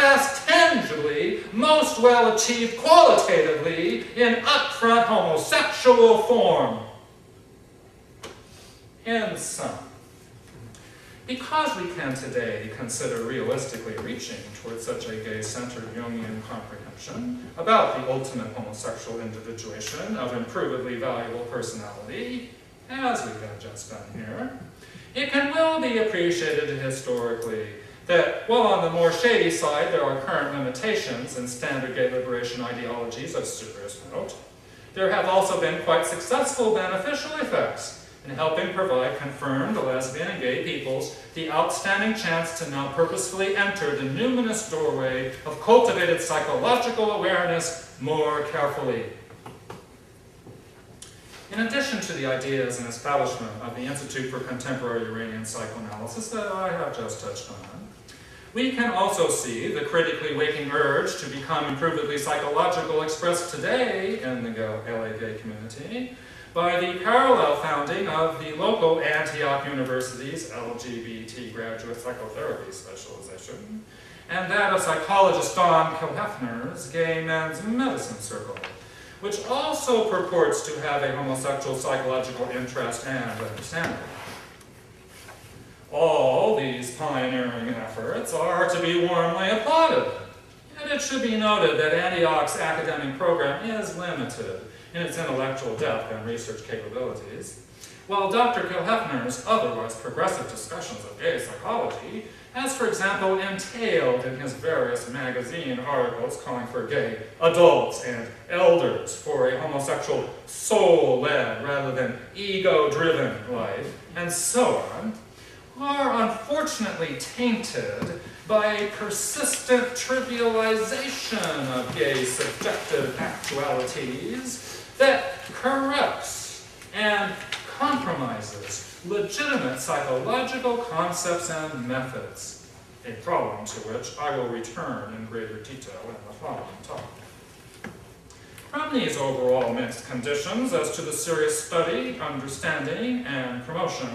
last tangibly, most well achieved qualitatively in upfront homosexual form. In sum, because we can today consider realistically reaching towards such a gay-centered Jungian comprehension about the ultimate homosexual individuation of improvedly valuable personality, as we have just done here, it can well be appreciated historically that, while on the more shady side there are current limitations in standard gay liberation ideologies of serious note, there have also been quite successful beneficial effects in helping provide confirmed lesbian and gay peoples the outstanding chance to now purposefully enter the numinous doorway of cultivated psychological awareness more carefully. In addition to the ideas and establishment of the Institute for Contemporary Uranian Psychoanalysis that I have just touched on, we can also see the critically waking urge to become improvedly psychological expressed today in the LA gay community by the parallel founding of the local Antioch University's LGBT graduate psychotherapy specialization, and that of psychologist Don Kilhefner's Gay Men's Medicine Circle, which also purports to have a homosexual psychological interest and understanding. All these pioneering efforts are to be warmly applauded, yet it should be noted that Antioch's academic program is limited in its intellectual depth and research capabilities, while Dr. Kilhefner's otherwise progressive discussions of gay psychology, as for example entailed in his various magazine articles calling for gay adults and elders for a homosexual soul-led rather than ego-driven life, and so on, are unfortunately tainted by a persistent trivialization of gay subjective actualities that corrupts and compromises legitimate psychological concepts and methods, a problem to which I will return in greater detail in the following talk. From these overall mixed conditions as to the serious study, understanding, and promotion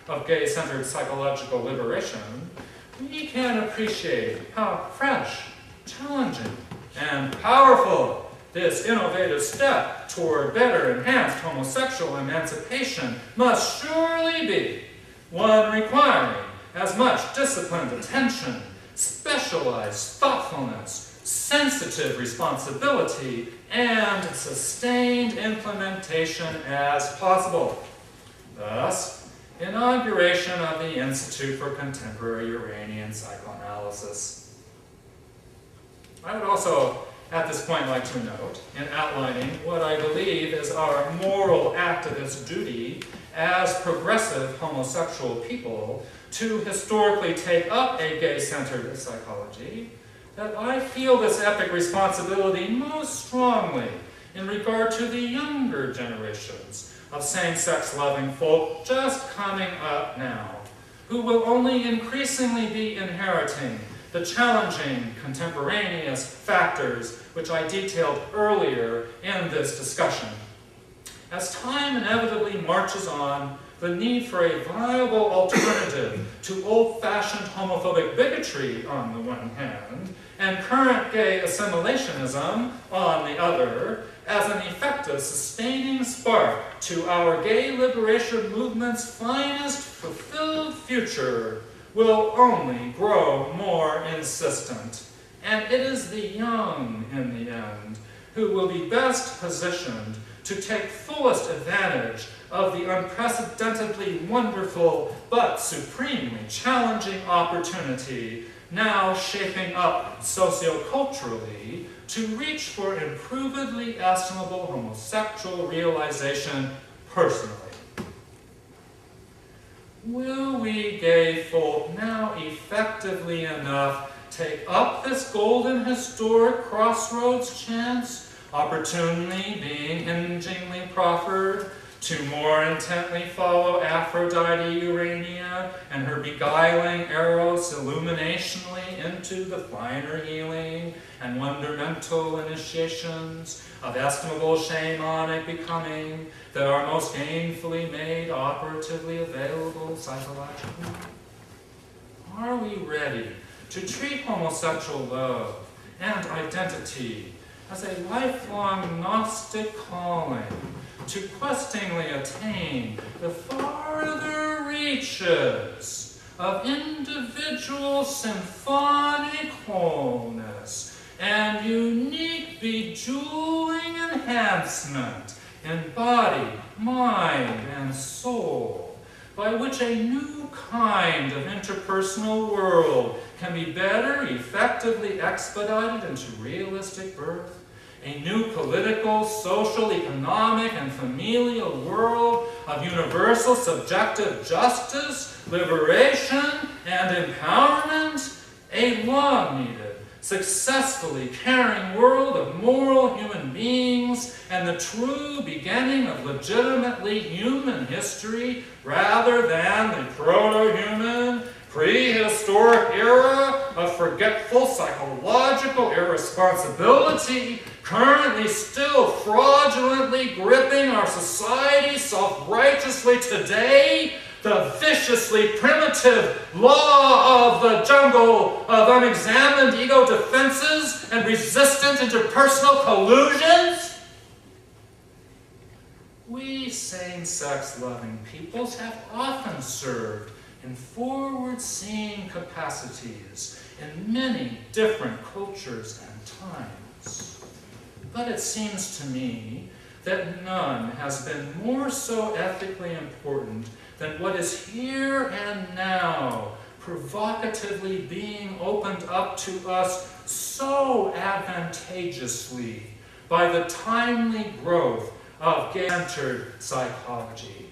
of gay-centered psychological liberation, we can appreciate how fresh, challenging, and powerful this innovative step toward better enhanced homosexual emancipation must surely be, one requiring as much disciplined attention, specialized thoughtfulness, sensitive responsibility, and sustained implementation as possible. Thus, inauguration of the Institute for Contemporary Uranian Psychoanalysis. I would also at this point like to note, in outlining what I believe is our moral activist duty as progressive homosexual people to historically take up a gay-centered psychology, that I feel this epic responsibility most strongly in regard to the younger generations of same-sex loving folk just coming up now, who will only increasingly be inheriting the challenging contemporaneous factors which I detailed earlier in this discussion. As time inevitably marches on, the need for a viable alternative to old-fashioned homophobic bigotry on the one hand, and current gay assimilationism on the other, as an effective sustaining spark to our gay liberation movement's finest fulfilled future, will only grow more insistent. And it is the young, in the end, who will be best positioned to take fullest advantage of the unprecedentedly wonderful but supremely challenging opportunity now shaping up socioculturally to reach for improvedly estimable homosexual realization personally. Will we gay folk now effectively enough take up this golden historic crossroads chance, opportunely being hingingly proffered, to more intently follow Aphrodite Urania and her beguiling Eros illuminationally into the finer healing and wondermental initiations of estimable shamanic becoming that are most gainfully made operatively available psychologically? Are we ready to treat homosexual love and identity as a lifelong Gnostic calling to questingly attain the farther reaches of individual symphonic wholeness and unique bejeweling enhancement in body, mind, and soul, by which a new kind of interpersonal world can be better effectively expedited into realistic birth, a new political, social, economic, and familial world of universal subjective justice, liberation, and empowerment, a long-needed, successfully caring world of moral human beings, and the true beginning of legitimately human history rather than the proto-human, prehistoric era of forgetful psychological irresponsibility currently still fraudulently gripping our society self-righteously today, the viciously primitive law of the jungle of unexamined ego defenses and resistant interpersonal collusions? We same-sex loving peoples have often served in forward-seeing capacities in many different cultures and times. But it seems to me that none has been more so ethically important than what is here and now, provocatively being opened up to us so advantageously by the timely growth of gay-centered psychology.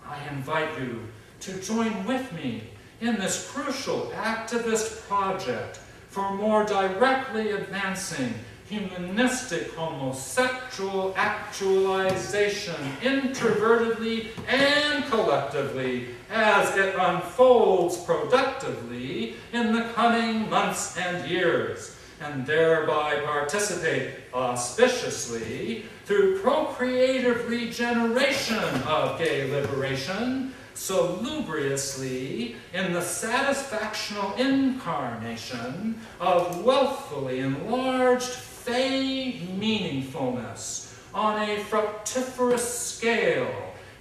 I invite you to join with me in this crucial activist project for more directly advancing humanistic homosexual actualization introvertedly and collectively as it unfolds productively in the coming months and years, and thereby participate auspiciously through procreative regeneration of gay liberation, salubriously in the satisfactional incarnation of wealthfully enlarged fey meaningfulness on a fructiferous scale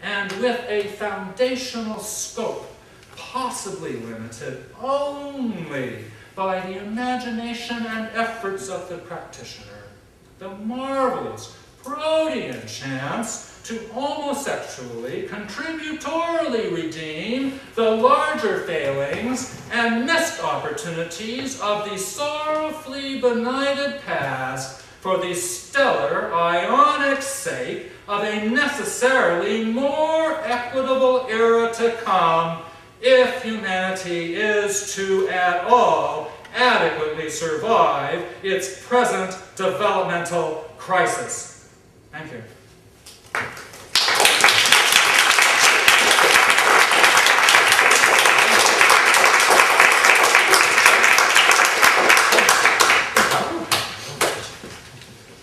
and with a foundational scope possibly limited only by the imagination and efforts of the practitioner. The marvelous protean chance to homosexually, contributorily redeem the larger failings and missed opportunities of the sorrowfully benighted past for the stellar, ionic sake of a necessarily more equitable era to come, if humanity is to at all adequately survive its present developmental crisis. Thank you.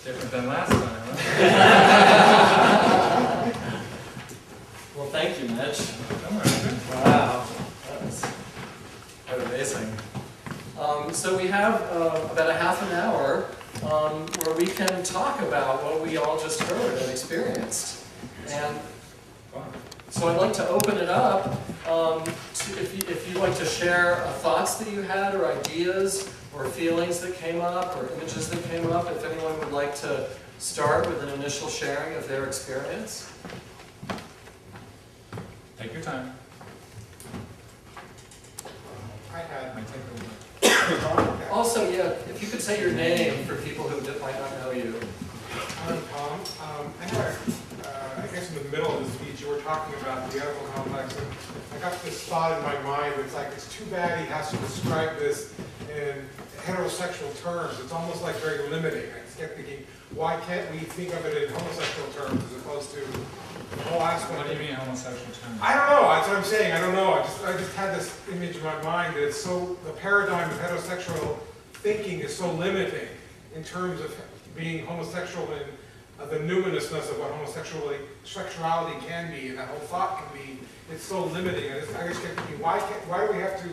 Different than last time, huh? Well, thank you, Mitch. Wow. That was quite amazing. So we have about a half an hour where we can talk about what we all just heard and experienced. And so I'd like to open it up if you'd like to share thoughts that you had or ideas or feelings that came up or images that came up, if anyone would like to start with an initial sharing of their experience. Take your time. I had my technical. Also, yeah, if you could say your name for people who might not know you. I'm Tom. I guess in the middle of the speech you were talking about the Oedipal complex, and I got this thought in my mind. It's like, it's too bad he has to describe this in heterosexual terms. It's almost like very limiting. I just kept thinking, why can't we think of it in homosexual terms as opposed to the whole aspect? What do you mean homosexual terms? I don't know. That's what I'm saying. I don't know. I just had this image in my mind that it's so, the paradigm of heterosexual thinking is so limiting in terms of being homosexual and the numinousness of what sexuality can be, and that whole thought can be. It's so limiting. I just kept thinking, why do we have to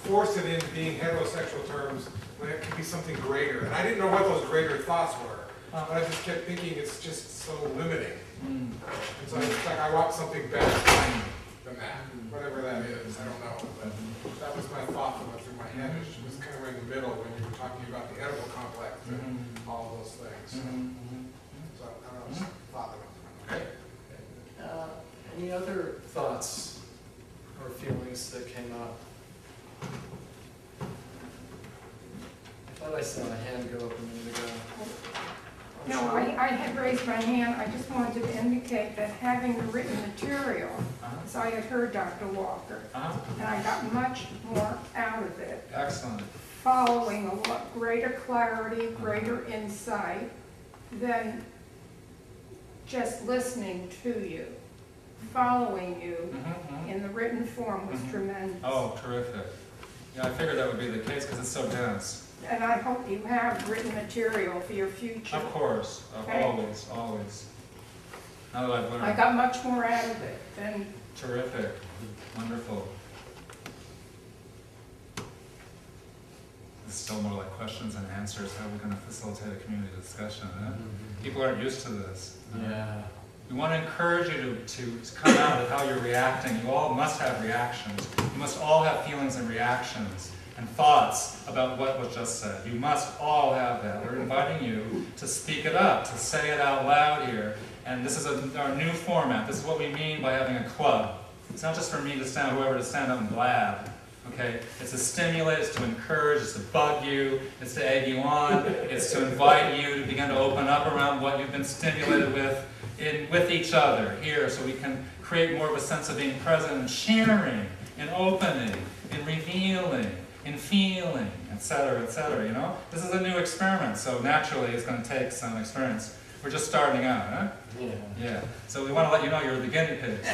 force it in being heterosexual terms when it could be something greater. And I didn't know what those greater thoughts were, but I just kept thinking it's just so limiting. And so it's like I want something better than that, whatever that is, I don't know. But that was my thought that went through my head. It was kind of in the middle when you were talking about the edible complex and all of those things. So I don't know, just thought that went through my head. Any other thoughts or feelings that came up? I thought I saw a hand go up a minute ago. No, I had raised my hand. I just wanted to indicate that having the written material, as I had heard Dr. Walker, and I got much more out of it. Excellent. Following a lot greater clarity, greater insight than just listening to you. Following you in the written form was tremendous. Oh, terrific. Yeah, I figured that would be the case because it's so dense. And I hope you have written material for your future. Of course, Okay. always, always. Now that I've learned. I got much more out of it than Terrific, wonderful. It's still more like questions and answers. How are we going to facilitate a community discussion? Huh? People aren't used to this. Yeah. We want to encourage you to come out with how you're reacting. You all must have reactions. You must all have feelings and reactions and thoughts about what was just said. You must all have that. We're inviting you to speak it up, to say it out loud here. And this is our new format. This is what we mean by having a club. It's not just for me to stand, whoever to stand up and blab. Okay? It's to stimulate, it's to encourage, it's to bug you, it's to egg you on, it's to invite you to begin to open up around what you've been stimulated with each other here, so we can create more of a sense of being present and sharing and opening and revealing and feeling, etc., you know? This is a new experiment, so naturally it's going to take some experience. We're just starting out, huh? Yeah. Yeah. So we want to let you know you're the guinea pigs.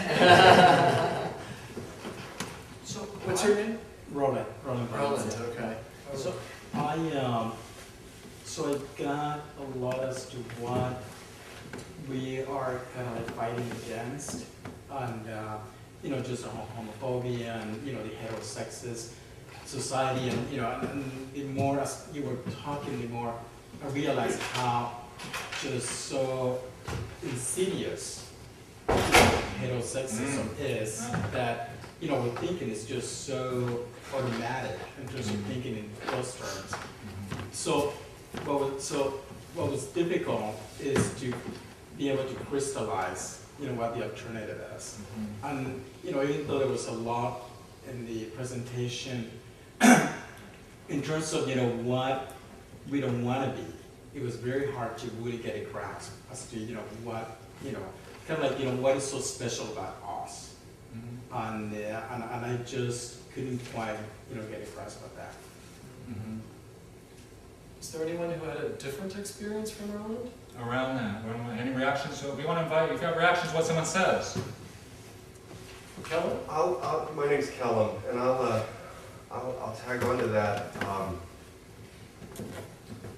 So, what's your name? Roland. Roland, okay. So I got a lot as to what we are kind of like fighting against, and you know, just homophobia and you know the heterosexist society, and you know, and the more as you were talking, the more I realized how just so insidious heterosexism is, that you know, we're thinking it's just so automatic in terms of thinking in those terms. So what was difficult is to be able to crystallize, you know, what the alternative is. And you know, even though there was a lot in the presentation in terms of, you know, what we don't want to be, it was very hard to really get a grasp as to, you know, what, you know, kind of like, you know, what is so special about us. And I just couldn't quite, you know, get a grasp of that. Is there anyone who had a different experience from Roland? Around that, any reactions? So we want to invite you. If you have reactions, what someone says. Kellen? My name's Kellum, and I'll tag on to that.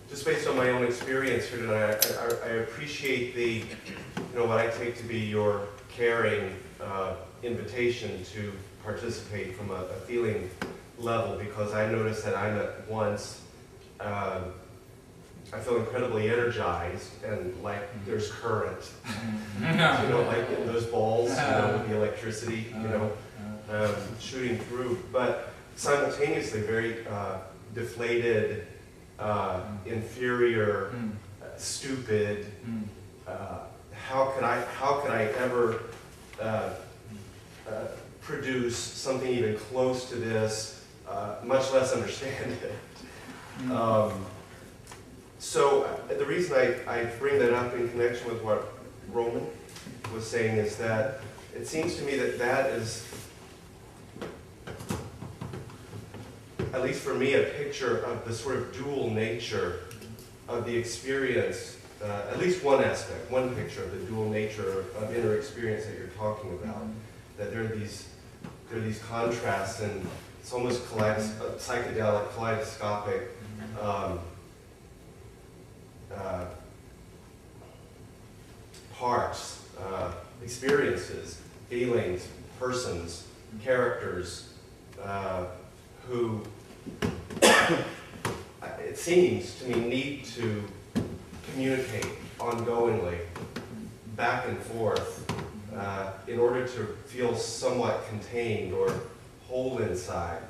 Just based on my own experience here tonight, I appreciate the, you know, what I take to be your caring invitation to participate from a feeling level, because I noticed that I'm at once, I feel incredibly energized and like there's current, you know, like in those balls, you know, with the electricity, you know, shooting through, but simultaneously very deflated, inferior, stupid. How can I ever produce something even close to this, much less understand it? So the reason I bring that up in connection with what Roman was saying is that it seems to me that is, at least for me, a picture of the sort of dual nature of the experience, at least one aspect, one picture of the dual nature of inner experience that you're talking about. That there are these contrasts, and it's almost psychedelic, kaleidoscopic parts, experiences, feelings, persons, characters, who, it seems to me, need to communicate ongoingly, back and forth, in order to feel somewhat contained or whole inside.